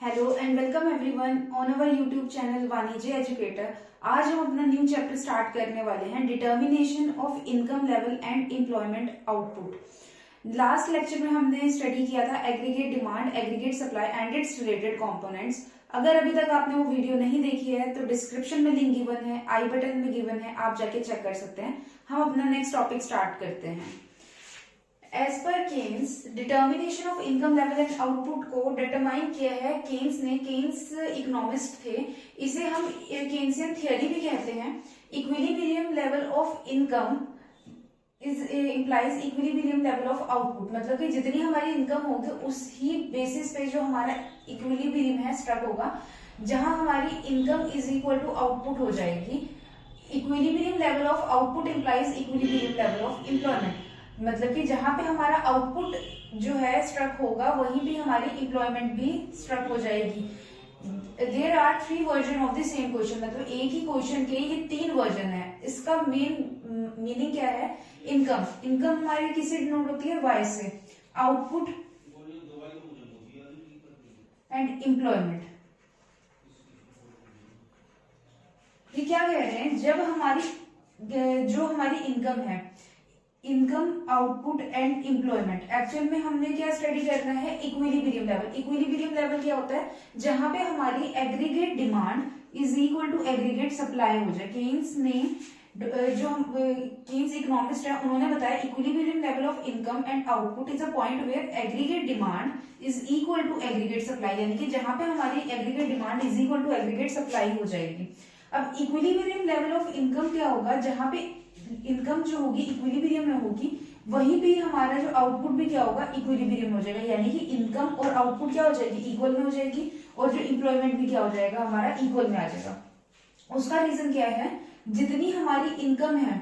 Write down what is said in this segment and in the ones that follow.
Hello and welcome everyone on our YouTube channel वाणिज्य educator. आज हम अपना न्यू चैप्टर स्टार्ट करने वाले हैं, determination of income level and employment output. Last lecture में हमने स्टडी किया था aggregate demand, aggregate supply and it's related components. अगर अभी तक आपने वो वीडियो नहीं देखी है तो डिस्क्रिप्शन में लिंक गिवन है, आई बटन में गिवन है, आप जाके चेक कर सकते हैं। हम अपना नेक्स्ट टॉपिक स्टार्ट करते हैं। As per Keynes, determination of income level and output को डिटरमाइन किया है केन्स ने। केन्स इकोनॉमिस्ट थे, इसे हम केन्सियन थियरी भी कहते हैं। Equilibrium level of income implies equilibrium level of output, मतलब कि जितनी हमारी इनकम होगी उसी बेसिस पे जो हमारा इक्विलिब्रियम है स्ट्रक होगा, जहां हमारी income is equal to output हो जाएगी। Equilibrium level of output implies equilibrium level of employment, मतलब कि जहां पे हमारा आउटपुट जो है स्ट्रक होगा वहीं पे हमारी एम्प्लॉयमेंट भी स्ट्रक हो जाएगी। There are 3 version of the same question, मतलब एक ही क्वेश्चन के ये 3 वर्जन है। इसका मेन मीनिंग क्या है? इनकम हमारी किससे डिनोट होती है? वाई से। आउटपुट एंड एम्प्लॉयमेंट, ये क्या कह रहे हैं? जब जो हमारी इनकम है, income, output and employment, actual में हमने क्या स्टडी करना है? Equilibrium level. इक्विलिब्रियम लेवल क्या होता है? जहां पे हमारी aggregate demand is equal to aggregate supply हो जाए। केन्स ने केन्स इकोनॉमिस्ट है, उन्होंने बताया equilibrium level of income and output is a point where aggregate demand is equal to aggregate supply, यानी कि जहां पे हमारी aggregate demand is equal to aggregate supply हो जाएगी। अब इक्विलिब्रियम लेवल ऑफ इनकम क्या होगा? जहां पे इनकम जो होगी इक्विलिब्रियम में होगी, वहीं पे हमारा जो आउटपुट भी क्या होगा? इक्विलिब्रियम हो जाएगा, यानी कि इनकम और आउटपुट क्या हो जाएगी? इक्वल में हो जाएगी, और जो एम्प्लॉयमेंट भी क्या हो जाएगा? हमारा इक्वल में आ जाएगा। उसका रीजन क्या है? जितनी हमारी इनकम है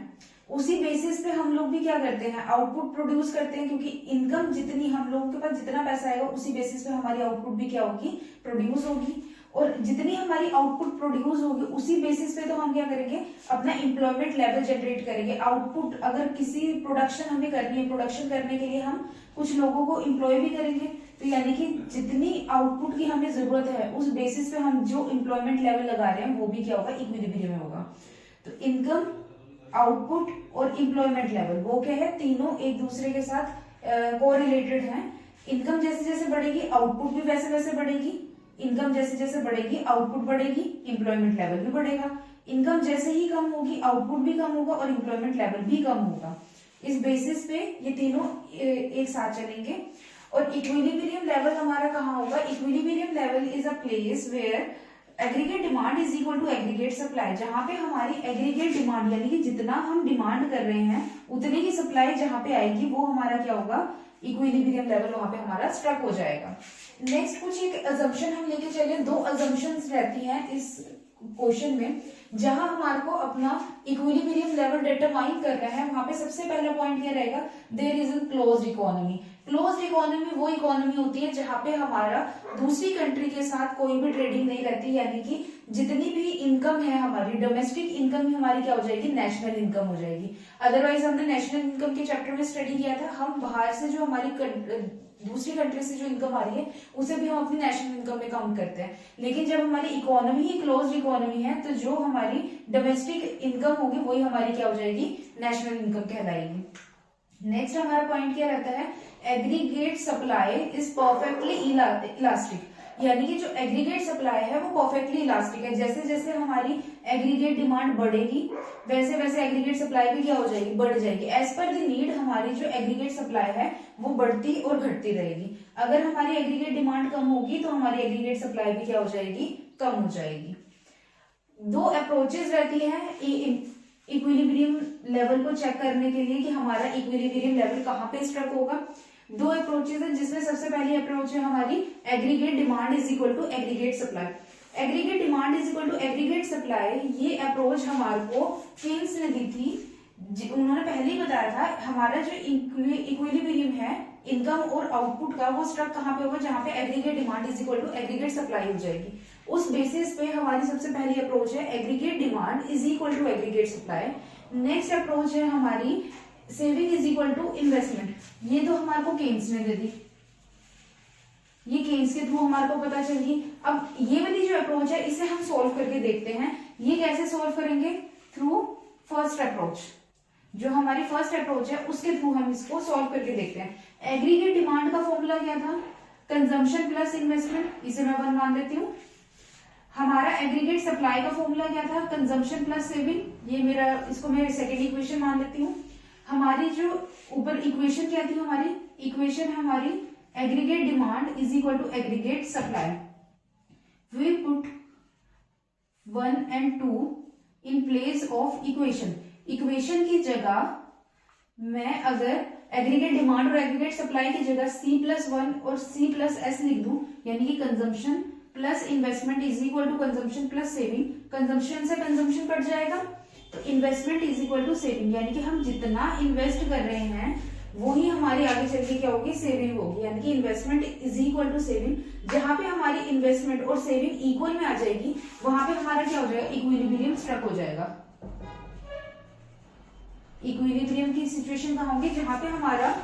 उसी बेसिस पे हम लोग भी क्या करते हैं? आउटपुट प्रोड्यूस करते हैं, क्योंकि इनकम जितनी, हम लोगों के पास जितना पैसा आएगा उसी बेसिस पे हमारी आउटपुट भी क्या होगी? प्रोड्यूस होगी। और जितनी हमारी आउटपुट प्रोड्यूस होगी उसी बेसिस पे तो हम क्या करेंगे? अपना एम्प्लॉयमेंट लेवल जनरेट करेंगे। आउटपुट, अगर किसी प्रोडक्शन हमें करनी है, प्रोडक्शन करने के लिए हम कुछ लोगों को एम्प्लॉय भी करेंगे, तो यानी कि जितनी आउटपुट की हमें जरूरत है उस बेसिस पे हम जो एम्प्लॉयमेंट लेवल लगा रहे हैं वो भी क्या होगा? इक्विलिब्रियम में होगा। तो इनकम, आउटपुट और एम्प्लॉयमेंट लेवल, वो क्या है? तीनों एक दूसरे के साथ कोरिलेटेड हैं। इनकम जैसे जैसे बढ़ेगी आउटपुट भी वैसे वैसे बढ़ेगी, इनकम जैसे जैसे बढ़ेगी आउटपुट बढ़ेगी, एम्प्लॉयमेंट लेवल भी बढ़ेगा। इनकम जैसे ही कम होगी आउटपुट भी कम होगा और एम्प्लॉयमेंट लेवल भी कम होगा। इस बेसिस पे ये तीनों एक साथ चलेंगे। और इक्विलिब्रियम लेवल हमारा कहाँ होगा? Equilibrium level is a place where aggregate demand is equal to aggregate supply, जहां पे हमारी एग्रीगेट डिमांड, यानी कि जितना हम डिमांड कर रहे हैं उतनी की सप्लाई जहां पे आएगी वो हमारा क्या होगा? इक्विलिब्रियम लेवल वहां पे हमारा स्ट्रक हो जाएगा। नेक्स्ट कुछ एक अजम्पशन हम लेके चले। 2 अजम्पशंस रहती हैं इस क्वेश्चन में, जहां हमारे को अपना इक्विलिब्रियम लेवल डिटरमाइन करना है। वहां पे सबसे पहला पॉइंट क्या रहेगा? There is a closed economy. Closed economy वो इकोनॉमी होती है जहां पे हमारा दूसरी कंट्री के साथ कोई भी ट्रेडिंग नहीं रहती, यानी कि जितनी भी इनकम है हमारी, डोमेस्टिक इनकम ही हमारी क्या हो जाएगी? नेशनल इनकम हो जाएगी। अदरवाइज हमने नेशनल इनकम के चैप्टर में स्टडी किया था, हम बाहर से जो हमारी दूसरी कंट्री से जो इनकम आ रही है उसे भी हम अपनी नेशनल इनकम में काउंट करते हैं। लेकिन जब हमारी इकोनॉमी ही क्लोज्ड इकोनॉमी है तो जो हमारी डोमेस्टिक इनकम होगी वही हमारी क्या हो जाएगी? नेशनल इनकम कहलाएगी। नेक्स्ट हमारा पॉइंट क्या रहता है? Aggregate supply is perfectly elastic, यानी कि जो एग्रीगेट सप्लाई है वो परफेक्टली इलास्टिक है। जैसे जैसे हमारी एग्रीगेट डिमांड बढ़ेगी वैसे वैसे एग्रीगेट सप्लाई भी क्या हो जाएगी? बढ़ जाएगी। एज पर द नीड हमारी जो एग्रीगेट सप्लाई है वो बढ़ती और घटती रहेगी। अगर हमारी एग्रीगेट डिमांड कम होगी तो हमारी एग्रीगेट सप्लाई भी क्या हो जाएगी? कम हो जाएगी। 2 अप्रोचेस रहती है इक्विलिब्रियम लेवल को चेक करने के लिए कि हमारा इक्विलिब्रियम लेवल कहाँ पे स्ट्रक होगा। 2 अप्रोचेस है, जिसमें सबसे पहली अप्रोच है हमारी aggregate demand is equal to aggregate supply. Aggregate demand is equal to aggregate supply, ये अप्रोच हमारे को केन्स ने दी थी। उन्होंने पहले ही बताया था हमारा जो इक्विलिब्रियम है इनकम और आउटपुट का, वो स्ट्रक कहाँ पे होगा? जहां पे aggregate demand is equal to aggregate supply हो जाएगी। उस बेसिस पे हमारी सबसे पहली अप्रोच है aggregate demand is equal to aggregate supply. Next approach है हमारी saving is equal to investment, ये तो हमारे को केन्स ने दे दी। ये केन्स के थ्रू हमारे को पता चल गई। अब ये वाली जो अप्रोच है इसे हम सोल्व करके देखते हैं। ये कैसे सोल्व करेंगे? Through first approach. जो हमारी फर्स्ट अप्रोच है उसके थ्रू हम इसको सॉल्व करके देखते हैं। एग्रीगेट डिमांड का फॉर्मूला क्या था? कंजम्पशन प्लस इन्वेस्टमेंट, इसे मैं 1 मान देती हूँ। हमारा एग्रीगेट सप्लाई का फॉर्मूला क्या था? कंजम्पशन प्लस सेविंग, ये मेरा, इसको मैं सेकेंड इक्वेशन मान लेती हूँ। हमारी जो ऊपर इक्वेशन क्या थी? हमारी इक्वेशन हमारी aggregate demand is equal to aggregate supply. We put 1 and 2 in place of equation. Equation की जगह मैं अगर एग्रीगेट डिमांड और एग्रीगेट सप्लाई की जगह C+1 और C+S लिख दूं, यानी कि consumption plus investment is equal to consumption plus saving. Consumption से कंजम्पशन कट जाएगा तो investment is equal to saving, यानी कि हम जितना इन्वेस्ट कर रहे हैं वो ही हमारी आगे चल के क्या होगी? सेविंग होगी। यानी कि investment is equal to saving. जहां पे हमारी इन्वेस्टमेंट और सेविंग इक्वल में आ जाएगी वहां पे हमारा क्या हो जाएगा? इक्विलिब्रियम स्ट्रक हो जाएगा। इक्विलिब्रियम की सिचुएशन कहाँ होगी? जहां पे हमारा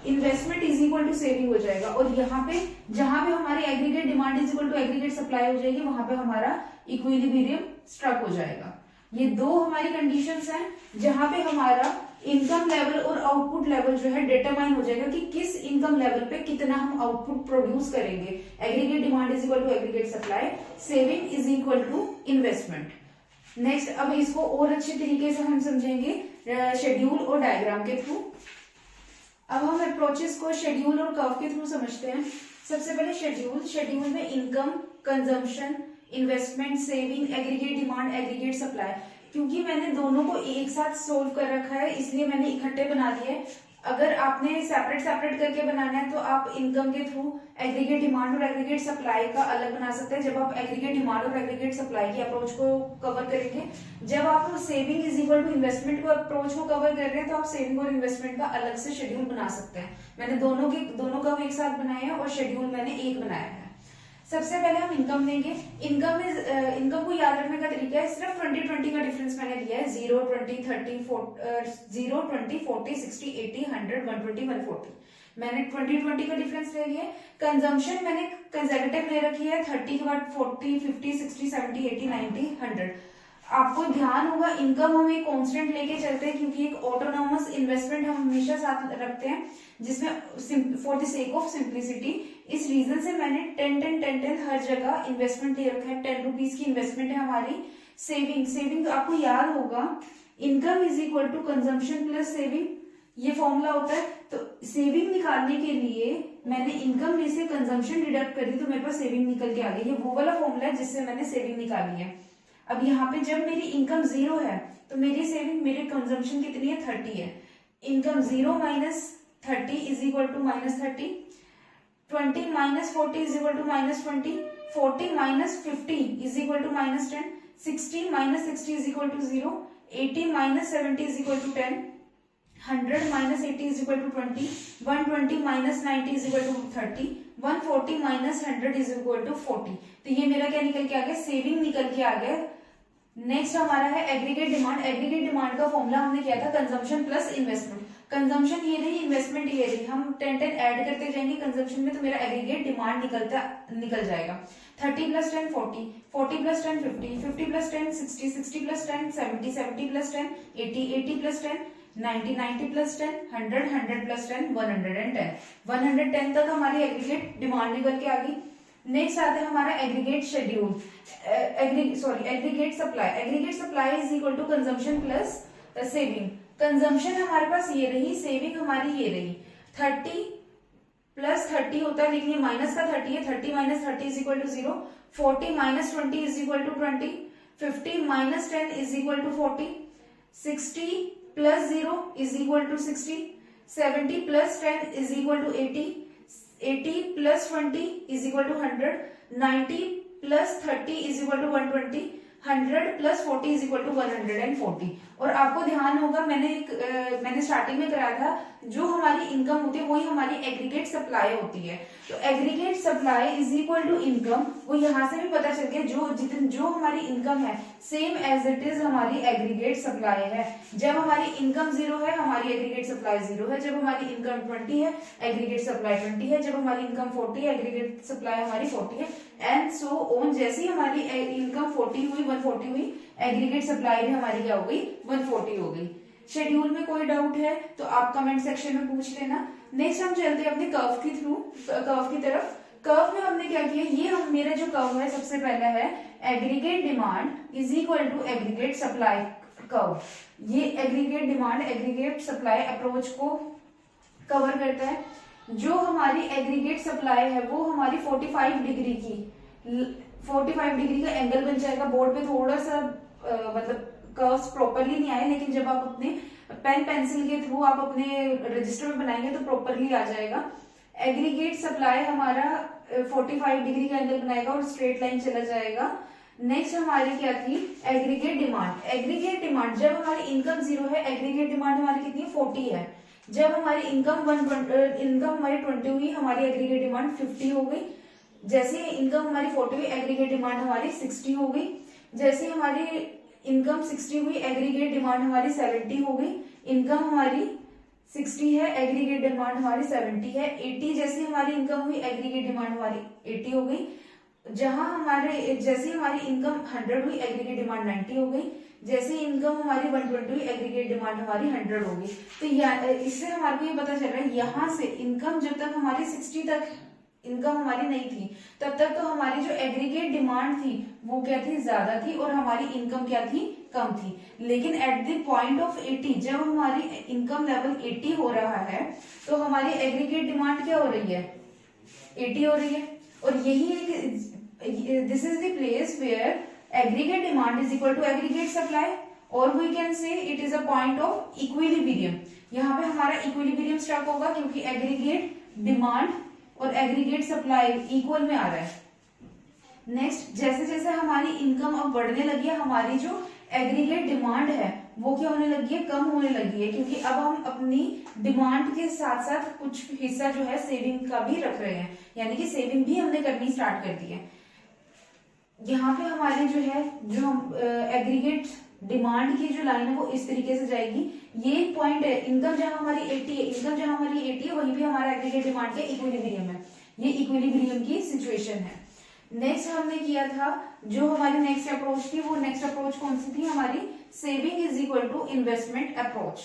investment is equal to saving हो जाएगा, और यहाँ पे जहां पे हमारी aggregate demand is equal to aggregate supply हो जाएगी वहां पे हमारा इक्विलिब्रियम स्ट्रक हो जाएगा। ये दो हमारी कंडीशंस हैं जहां पे हमारा इनकम लेवल और आउटपुट लेवल जो है डिटरमाइन हो जाएगा कि किस इनकम लेवल पे कितना हम आउटपुट प्रोड्यूस करेंगे। Aggregate demand is equal to aggregate supply, saving is equal to investment. Next, अब इसको और अच्छे तरीके से हम समझेंगे शेड्यूल और डायग्राम के थ्रू। अब हम अप्रोचेस को शेड्यूल और कर्व के थ्रू समझते हैं। सबसे पहले शेड्यूल में income, consumption, investment, saving, aggregate demand, aggregate supply. क्योंकि मैंने दोनों को एक साथ सोल्व कर रखा है इसलिए मैंने इकट्ठे बना दिए। अगर आपने सेपरेट करके बनाना है तो आप इनकम के थ्रू एग्रीगेट डिमांड और एग्रीगेट सप्लाई का अलग बना सकते हैं। जब आप एग्रीगेट डिमांड और एग्रीगेट सप्लाई की अप्रोच को कवर करेंगे, जब आप saving is equal to investment को अप्रोच को कवर कर रहे हैं तो आप सेविंग और इन्वेस्टमेंट का अलग से शेड्यूल बना सकते हैं। मैंने दोनों का एक साथ बनाया है और शेड्यूल मैंने एक बनाया है। सबसे पहले हम इनकम लेंगे। इनकम को याद रखने का तरीका है, सिर्फ 20-20 का डिफरेंस मैंने लिया है। 0, 20, 30, 40, 60, 80, 100, 120, 140। मैंने 20-20 का डिफरेंस ले लिया है। कंजम्पशन मैंने कंसेक्यूटिव ले रखी है, 30 के बाद 40, 50, 60, 70, 80, 90, 100। आपको ध्यान होगा इनकम हम एक कांस्टेंट लेके चलते हैं क्योंकि एक ऑटोनॉमस इन्वेस्टमेंट हम हमेशा साथ रखते हैं, जिसमें for the sake of simplicity इस रीजन से मैंने 10 हर जगह इन्वेस्टमेंट ले रखा है। 10 रुपीज की इन्वेस्टमेंट है हमारी। सेविंग आपको याद होगा, income is equal to consumption plus saving, ये फॉर्मूला होता है। तो सेविंग निकालने के लिए मैंने इनकम में से कंजम्पशन डिडक्ट करी तो मेरे पास सेविंग निकल के आ गई। ये वो वाला फॉर्मूला है जिससे मैंने सेविंग निकाली है। अब यहाँ पे जब मेरी इनकम 0 है तो मेरी सेविंग, मेरी कंजम्पशन कितनी है? 30 है। Income 0 minus 30 is equal to minus 30, 20 minus 40 is equal to minus 20, 40 minus 50 is equal to minus 10, 60 minus 60 is equal to 0, 80 minus 70 is equal to 10, 100 minus 80 is equal to 20, 120 minus 90 is equal to 30, 140 minus 100 is equal to 40। तो ये मेरा क्या निकल के आ गया? Saving निकल के आ गया। नेक्स्ट हमारा है एग्रीगेट डिमांड। एग्रीगेट डिमांड का फॉर्मूला हमने किया था कंजम्पशन प्लस इन्वेस्टमेंट। कंजम्पशन ये रही, इन्वेस्टमेंट ये रही, हम 10 ऐड करते जाएंगे कंजम्पशन में तो मेरा एग्रीगेट डिमांड निकल जाएगा। 30 plus 10 40, 40 plus 10 50, 50 plus 10 60, 60 plus 10 70, 70 plus 10 80, 80 plus 10 90, 90 plus 10 100, 100 plus 10 110, 110 तक हमारी एग्रीगेट डिमांड निकल के आ गई। नेक्स्ट आता है हमारा aggregate schedule, aggregate supply. Aggregate supply is equal to consumption plus saving. Consumption हमारे पास ये रही, सेविंग हमारी ये रही। 30 प्लस 30 होता है लेकिन ये माइनस का 30 है, 30 minus 30 is equal to 0, 40 minus 20 is equal to 20, 50 minus 10 is equal to 40, 60 plus 0 is equal to 60, 70 plus 10 is equal to 80, 80 plus 20 is equal to 100, 90 plus 30 is equal to 120, 100 plus 40 is equal to 140। और आपको ध्यान होगा मैंने starting में कराया था, जो हमारी इनकम होती है वही हमारी एग्रीगेट सप्लाई होती है। तो aggregate supply is equal to income, वो यहां से भी पता चल गया, जो हमारी इनकम है सेम एज इट इज हमारी एग्रीगेट सप्लाई है। जब हमारी इनकम 0 है हमारी एग्रीगेट सप्लाई 0 है, जब हमारी इनकम 20 है एग्रीगेट सप्लाई 20 है, जब हमारी इनकम 40 है एग्रीगेट सप्लाई हमारी 40 है, एंड सो ऑन। जैसे ही हमारी इनकम 40 हुई 140 हुई, एग्रीगेट सप्लाई भी हमारी क्या हो गई 140 हो गई। शेड्यूल में कोई डाउट है तो आप कमेंट सेक्शन में पूछ लेना। नेक्स्ट हम चलते हैं अपने कर्व की तरफ। कर्व में हमने क्या किया, ये मेरा जो कर्व है सबसे पहला है aggregate demand is equal to aggregate supply curve. ये aggregate demand aggregate supply approach को कवर करता है। जो हमारी एग्रीगेट सप्लाई है वो हमारी 45 डिग्री का एंगल बन जाएगा। बोर्ड पे थोड़ा सा मतलब कर्व्स प्रॉपरली नहीं आए, लेकिन जब आप अपने पेन पेंसिल के थ्रू आप अपने रजिस्टर में बनाएंगे तो प्रॉपरली आ जाएगा। एग्रीगेट सप्लाई हमारा 45 डिग्री का एंगल बनाएगा और स्ट्रेट लाइन चला जाएगा। नेक्स्ट हमारी क्या थी एग्रीगेट डिमांड जब हमारी इनकम 0 है एग्रीगेट डिमांड हमारी कितनी 40 है। जब हमारी इनकम हमारी 20 हुई हमारी एग्रीगेट डिमांड 50 हो गई। जैसे इनकम हमारी 40 हुई एग्रीगेट डिमांड हमारी 60 हो गई। जैसे हमारी इनकम 60 हुई एग्रीगेट डिमांड हमारी 70 हो गई। इनकम हमारी 60 है एग्रीगेट डिमांड हमारी 70 है। 80 जैसे हमारी इनकम हुई एग्रीगेट डिमांड हमारी 80 हो गई। जैसे हमारी इनकम 100 हुई एग्रीगेट डिमांड 90 हो गई। जैसे इनकम हमारी 120 हुई एग्रीगेट डिमांड हमारी 100 हो गई। तो इससे हमारे को ये पता चल रहा है यहाँ से इनकम जब तक हमारी 60 तक इनकम हमारी नहीं थी तब तक तो हमारी जो एग्रीगेट डिमांड थी वो क्या थी ज्यादा थी और हमारी इनकम क्या थी कम थी। लेकिन एट द पॉइंट ऑफ 80 जब हमारी इनकम लेवल 80 हो रहा है तो हमारी एग्रीगेट डिमांड क्या हो रही है 80 हो रही है। और यही this is the place where aggregate demand is equal to aggregate supply और we can say it is a point of equilibrium. यहाँ पे हमारा इक्विलिब्रियम स्ट्रक होगा क्योंकि एग्रीगेट डिमांड और एग्रीगेट सप्लाई इक्वल में आ रहा है। नेक्स्ट जैसे जैसे हमारी इनकम अब बढ़ने लगी है हमारी जो एग्रीगेट डिमांड है वो क्या होने लगी है कम होने लगी है, क्योंकि अब हम अपनी डिमांड के साथ साथ कुछ हिस्सा जो है सेविंग का भी रख रहे हैं, यानी कि सेविंग भी हमने करनी स्टार्ट कर दी है। यहाँ पे हमारी जो एग्रीगेट डिमांड की जो लाइन है वो इस तरीके से जाएगी। ये एक पॉइंट है इनकम जहां हमारी 80 है, इनकम जहां हमारी 80 है वहीं पे हमारा एग्रीगेट डिमांड के इक्विलिब्रियम है। ये इक्विलिब्रियम की सिचुएशन है। नेक्स्ट हमने किया था जो हमारी नेक्स्ट अप्रोच थी वो नेक्स्ट अप्रोच कौन सी थी हमारी saving is equal to investment approach.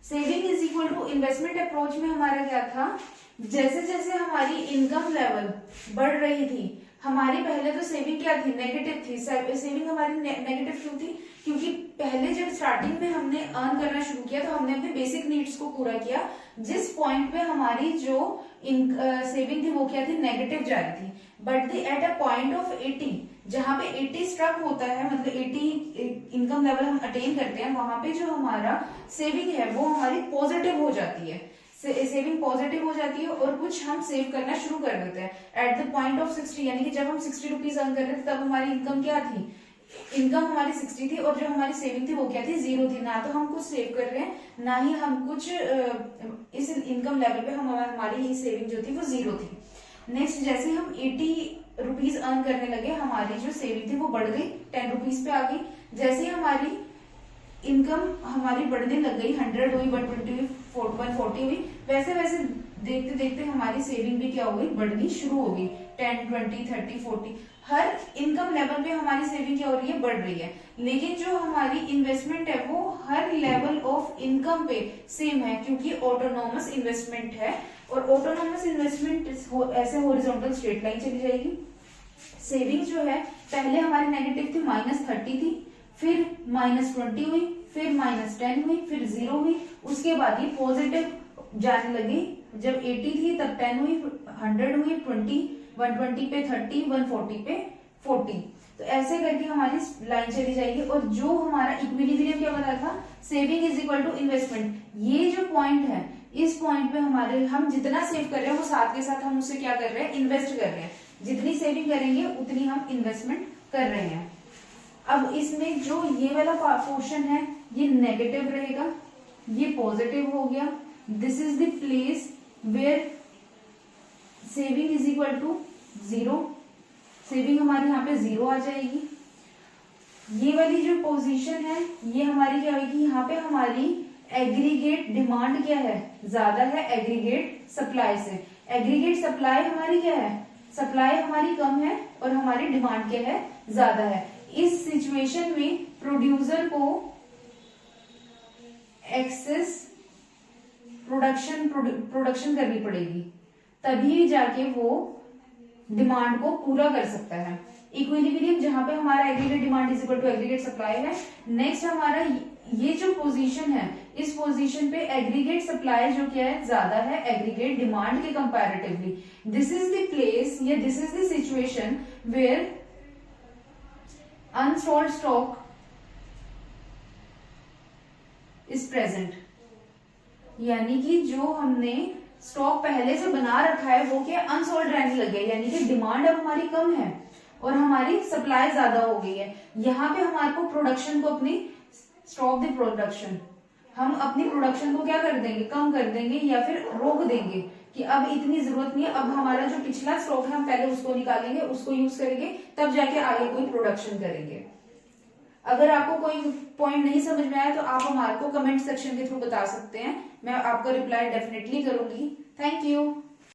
Saving is equal to investment approach में हमारा क्या था जैसे जैसे हमारी इनकम लेवल बढ़ रही थी हमारी पहले तो सेविंग क्या थी नेगेटिव थी। सेविंग हमारी नेगेटिव क्यों थी क्योंकि पहले जब स्टार्टिंग में हमने अर्न करना शुरू किया तो हमने अपने बेसिक नीड्स को पूरा किया। जिस पॉइंट पे हमारी जो सेविंग थी वो क्या थी नेगेटिव जा रही थी। But at a point of 80 जहां पे 80 स्ट्रक होता है मतलब 80 इनकम लेवल हम अटेन करते हैं वहां पे जो हमारा सेविंग है वो हमारी पॉजिटिव हो जाती है। सेविंग पॉजिटिव हो जाती है और कुछ हम सेव करना शुरू कर देते हैं एट द पॉइंट ऑफ 60 यानी कि जब हम 60 रुपीज अर्न कर रहे थे तब हमारी इनकम क्या थी इनकम हमारी 60 थी और जो हमारी सेविंग थी वो क्या थी 0 थी। ना तो हम कुछ सेव कर रहे हैं ना ही हम कुछ इस इनकम लेवल पे हमारी सेविंग जो थी वो 0 थी। नेक्स्ट जैसे हम 80 रुपीज अर्न करने लगे हमारी जो सेविंग थी वो बढ़ गई 10 रुपीज पे आ गई। जैसे हमारी इनकम हमारी बढ़ने लग गई 100 हुई 120 हुई 140 हुई वैसे वैसे देखते देखते हमारी सेविंग भी क्या हो गई बढ़नी शुरू हो गई 10 20 30 40 हर इनकम लेवल पे हमारी सेविंग क्या हो रही है बढ़ रही है। लेकिन जो हमारी इन्वेस्टमेंट है वो हर लेवल ऑफ इनकम पे सेम है क्योंकि ऑटोनोमस इन्वेस्टमेंट है और ऑटोनोमस इन्वेस्टमेंट ऐसे हॉरिजॉन्टल स्ट्रेट लाइन चली जाएगी। सेविंग जो है पहले हमारी नेगेटिव थी -30 थी फिर -20 हुई फिर -10 हुई फिर 0 हुई उसके बाद ये पॉजिटिव जाने लगी। जब 80 थी तब 10 हुई 100 हुई 20 120 पे 30 140 पे 40 तो ऐसे करके हमारी लाइन चली जाएगी। और जो हमारा इक्विलिब्रियम क्या बता था saving is equal to investment. ये जो पॉइंट है इस पॉइंट पे हमारे हम जितना सेव कर रहे हैं वो साथ के साथ हम उससे क्या कर रहे हैं इन्वेस्ट कर रहे हैं। जितनी सेविंग करेंगे उतनी हम इन्वेस्टमेंट कर रहे हैं। अब इसमें जो ये वाला पोर्शन है ये नेगेटिव रहेगा, ये पॉजिटिव हो गया। This is the place where saving is equal to 0, saving हमारी यहाँ पे 0 आ जाएगी। ये वाली जो पोजीशन है ये हमारी क्या होगी, यहाँ पे हमारी एग्रीगेट डिमांड क्या है, ज्यादा है एग्रीगेट सप्लाई से। एग्रीगेट सप्लाई हमारी क्या है, सप्लाई हमारी कम है और हमारी डिमांड क्या है, ज्यादा है। इस सिचुएशन में प्रोड्यूसर को एक्सेस प्रोडक्शन करनी पड़ेगी, तभी जाके वो डिमांड को पूरा कर सकता है। इक्विलिब्रियम जहां पे हमारा aggregate demand is equal to aggregate supply है। नेक्स्ट हमारा ये जो पोजीशन है, इस पोजीशन पे एग्रीगेट सप्लाई जो क्या है, ज्यादा है एग्रीगेट डिमांड के comparatively. This is the place या this is the situation where unsold stock is present, यानी कि जो हमने स्टॉक पहले से बना रखा है वो क्या अनसोल्ड रहने लगे, यानी कि डिमांड अब हमारी कम है और हमारी सप्लाई ज्यादा हो गई है। यहाँ पे हमारे को प्रोडक्शन को अपनी स्टॉप द प्रोडक्शन, हम अपनी प्रोडक्शन को क्या कर देंगे, कम कर देंगे या फिर रोक देंगे कि अब इतनी जरूरत नहीं है, अब हमारा जो पिछला स्टॉक है हम पहले उसको निकालेंगे, उसको यूज करेंगे, तब जाके आगे कोई प्रोडक्शन करेंगे। अगर आपको कोई पॉइंट नहीं समझ में आया तो आप हमारे को कमेंट सेक्शन के थ्रू बता सकते हैं, मैं आपका रिप्लाई डेफिनेटली करूंगी। Thank you.